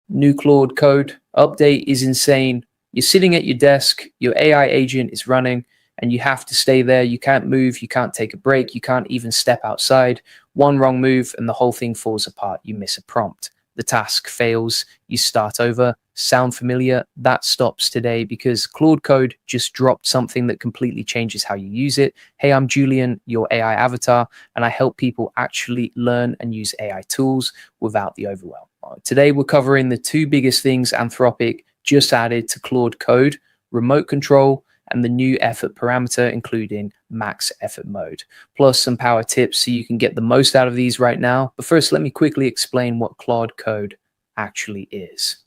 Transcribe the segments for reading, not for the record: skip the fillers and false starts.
New Claude Code update is insane. You're sitting at your desk, your AI agent is running, and you have to stay there. You can't move, you can't take a break, you can't even step outside. One wrong move and the whole thing falls apart. You miss a prompt. The task fails, you start over. Sound familiar? That stops today because Claude Code just dropped something that completely changes how you use it. Hey, I'm Julian, your AI avatar, and I help people actually learn and use AI tools without the overwhelm. Today, we're covering the two biggest things Anthropic just added to Claude Code: remote control and the new effort parameter, including max effort mode, plus some power tips so you can get the most out of these right now. But first, let me quickly explain what Claude Code actually is.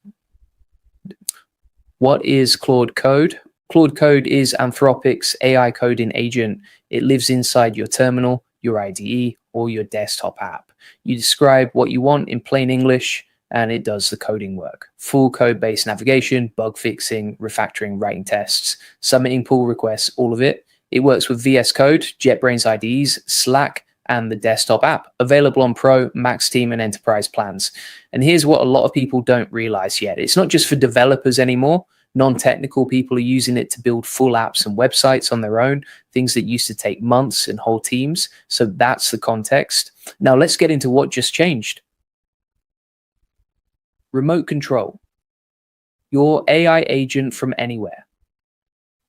What is Claude Code? Claude Code is Anthropic's AI coding agent. It lives inside your terminal, your IDE, or your desktop app. You describe what you want in plain English, and it does the coding work. Full code-based navigation, bug fixing, refactoring, writing tests, submitting pull requests, all of it. It works with VS Code, JetBrains IDEs, Slack, and the desktop app, available on Pro, Max Team, and Enterprise plans. And here's what a lot of people don't realize yet. It's not just for developers anymore. Non-technical people are using it to build full apps and websites on their own, things that used to take months and whole teams. So that's the context. Now let's get into what just changed. Remote control. Your AI agent from anywhere.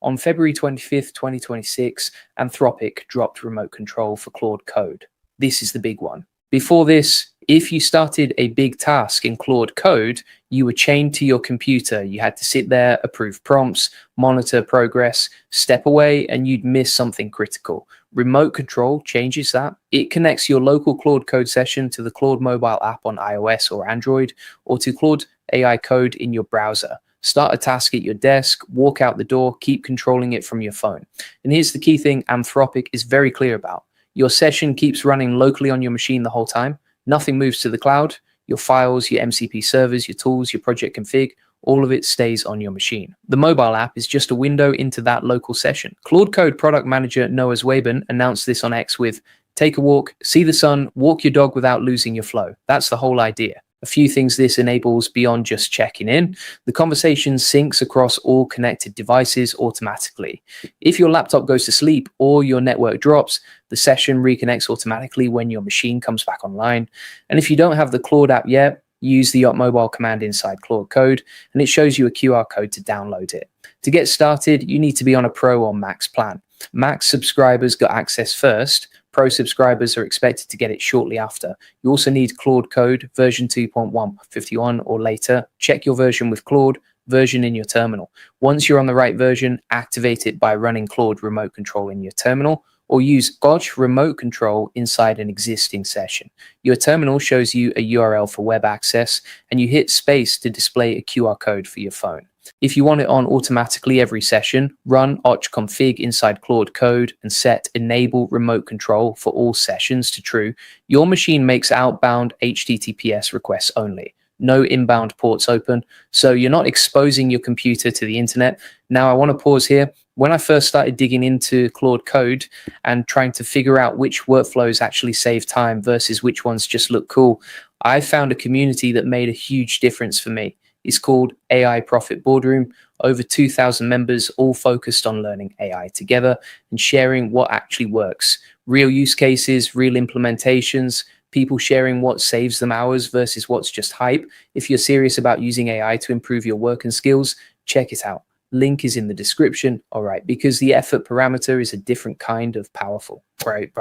On February 25th, 2026, Anthropic dropped remote control for Claude Code. This is the big one. Before this, if you started a big task in Claude Code, you were chained to your computer. You had to sit there, approve prompts, monitor progress, step away, and you'd miss something critical. Remote control changes that. It connects your local Claude Code session to the Claude mobile app on iOS or Android, or to Claude AI Code in your browser. Start a task at your desk, walk out the door, keep controlling it from your phone. And here's the key thing Anthropic is very clear about. Your session keeps running locally on your machine the whole time. Nothing moves to the cloud. Your files, your MCP servers, your tools, your project config, all of it stays on your machine. The mobile app is just a window into that local session. Claude Code product manager Noah Zweben announced this on X with, "Take a walk, see the sun, walk your dog without losing your flow." That's the whole idea. A few things this enables beyond just checking in. The conversation syncs across all connected devices automatically. If your laptop goes to sleep or your network drops, the session reconnects automatically when your machine comes back online. And if you don't have the Claude app yet, use the mobile command inside Claude Code, and it shows you a QR code to download it. To get started, you need to be on a Pro or Max plan. Max subscribers got access first. Pro subscribers are expected to get it shortly after. You also need Claude Code version 2.151 or later. Check your version with Claude version in your terminal. Once you're on the right version, activate it by running Claude remote control in your terminal, or use Gotch remote control inside an existing session. Your terminal shows you a URL for web access, and you hit space to display a QR code for your phone. If you want it on automatically every session, run config inside Claude Code and set enable remote control for all sessions to true. Your machine makes outbound HTTPS requests only. No inbound ports open, so you're not exposing your computer to the internet. Now I want to pause here. When I first started digging into Claude Code and trying to figure out which workflows actually save time versus which ones just look cool, I found a community that made a huge difference for me. It's called AI Profit Boardroom. Over 2,000 members, all focused on learning AI together and sharing what actually works. Real use cases, real implementations, people sharing what saves them hours versus what's just hype. If you're serious about using AI to improve your work and skills, check it out. Link is in the description. All right, because the effort parameter is a different kind of powerful, right?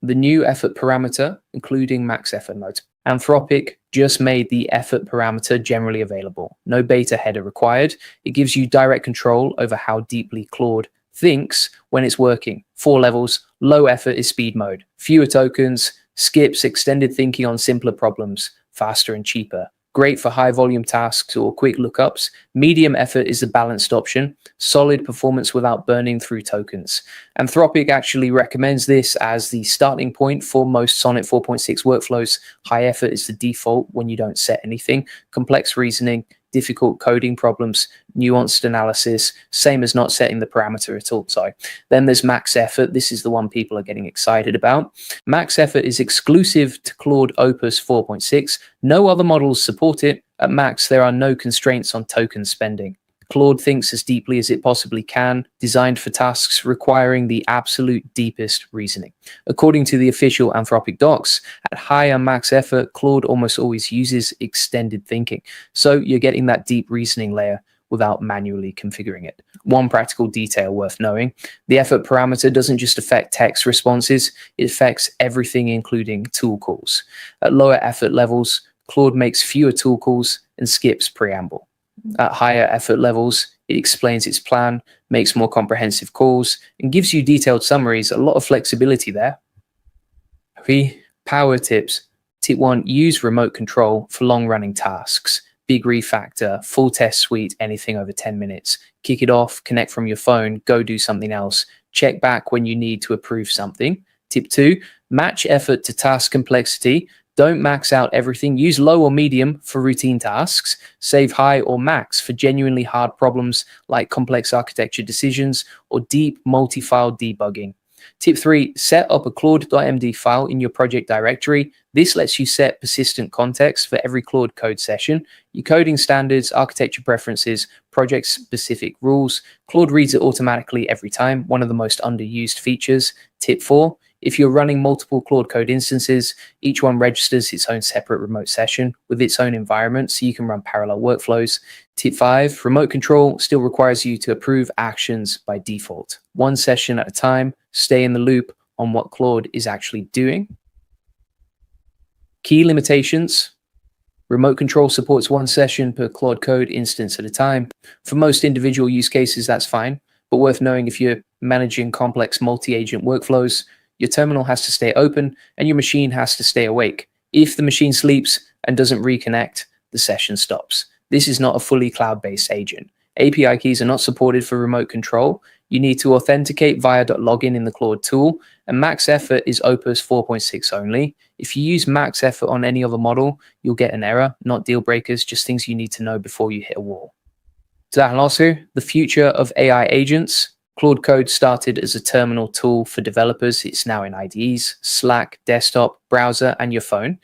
The new effort parameter, including max effort mode. Anthropic just made the effort parameter generally available. No beta header required. It gives you direct control over how deeply Claude thinks when it's working. 4 levels. Low effort is speed mode. Fewer tokens. Skips extended thinking on simpler problems. Faster and cheaper. Great for high volume tasks or quick lookups. Medium effort is the balanced option. Solid performance without burning through tokens. Anthropic actually recommends this as the starting point for most Sonnet 4.6 workflows. High effort is the default when you don't set anything. Complex reasoning difficult coding problems, nuanced analysis, same as not setting the parameter at all. Sorry. Then there's max effort. This is the one people are getting excited about. Max effort is exclusive to Claude Opus 4.6. No other models support it. At max, there are no constraints on token spending. Claude thinks as deeply as it possibly can, designed for tasks requiring the absolute deepest reasoning. According to the official Anthropic docs, at higher max effort, Claude almost always uses extended thinking. So you're getting that deep reasoning layer without manually configuring it. One practical detail worth knowing, the effort parameter doesn't just affect text responses, it affects everything including tool calls. At lower effort levels, Claude makes fewer tool calls and skips preamble. At higher effort levels, it explains its plan, makes more comprehensive calls, and gives you detailed summaries. A lot of flexibility there. 3 power tips. Tip 1, use remote control for long-running tasks. Big refactor, full test suite, anything over 10 minutes. Kick it off, connect from your phone, go do something else. Check back when you need to approve something. Tip 2, match effort to task complexity. Don't max out everything. Use low or medium for routine tasks. Save high or max for genuinely hard problems like complex architecture decisions or deep multi-file debugging. Tip 3, set up a Claude.md file in your project directory. This lets you set persistent context for every Claude Code session, your coding standards, architecture preferences, project-specific rules. Claude reads it automatically every time, one of the most underused features. Tip 4, if you're running multiple Claude Code instances, each one registers its own separate remote session with its own environment so you can run parallel workflows. Tip 5, remote control still requires you to approve actions by default. One session at a time, stay in the loop on what Claude is actually doing. Key limitations. Remote control supports one session per Claude Code instance at a time. For most individual use cases, that's fine, but worth knowing if you're managing complex multi-agent workflows, your terminal has to stay open and your machine has to stay awake. If the machine sleeps and doesn't reconnect, the session stops. This is not a fully cloud-based agent. API keys are not supported for remote control. You need to authenticate via .login in the Claude tool, and max effort is Opus 4.6 only. If you use max effort on any other model, you'll get an error, not deal breakers, just things you need to know before you hit a wall. Dahil also, the future of AI agents. Claude Code started as a terminal tool for developers. It's now in IDEs, Slack, desktop, browser, and your phone.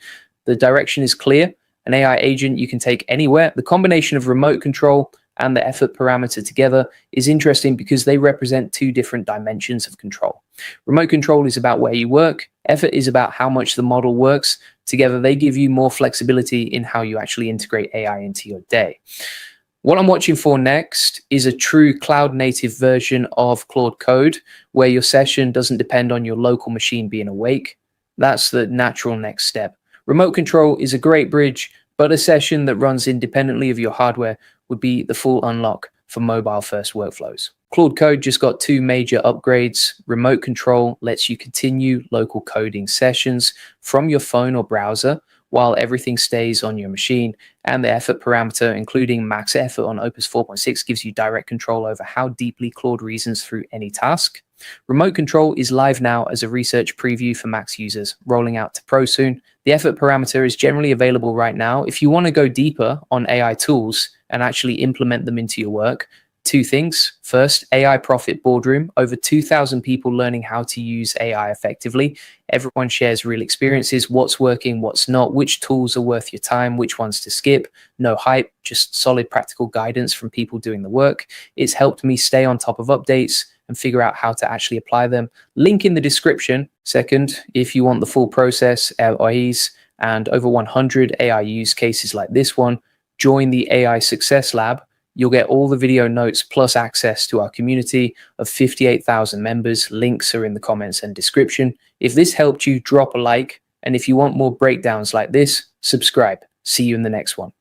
The direction is clear. An AI agent you can take anywhere. The combination of remote control and the effort parameter together is interesting because they represent 2 different dimensions of control. Remote control is about where you work. Effort is about how much the model works. Together, they give you more flexibility in how you actually integrate AI into your day. What I'm watching for next is a true cloud-native version of Claude Code, where your session doesn't depend on your local machine being awake. That's the natural next step. Remote control is a great bridge, but a session that runs independently of your hardware would be the full unlock for mobile-first workflows. Claude Code just got 2 major upgrades. Remote control lets you continue local coding sessions from your phone or browser while everything stays on your machine, and the effort parameter, including max effort on Opus 4.6, gives you direct control over how deeply Claude reasons through any task. Remote control is live now as a research preview for Max users, rolling out to Pro soon. The effort parameter is generally available right now. If you want to go deeper on AI tools and actually implement them into your work, 2 things. First, AI Profit Boardroom, over 2,000 people learning how to use AI effectively. Everyone shares real experiences, what's working, what's not, which tools are worth your time, which ones to skip. No hype, just solid practical guidance from people doing the work. It's helped me stay on top of updates and figure out how to actually apply them. Link in the description. Second, if you want the full process, LOIs, and over 100 AI use cases like this one, join the AI Success Lab. You'll get all the video notes plus access to our community of 58,000 members. Links are in the comments and description. If this helped you, drop a like. And if you want more breakdowns like this, subscribe. See you in the next one.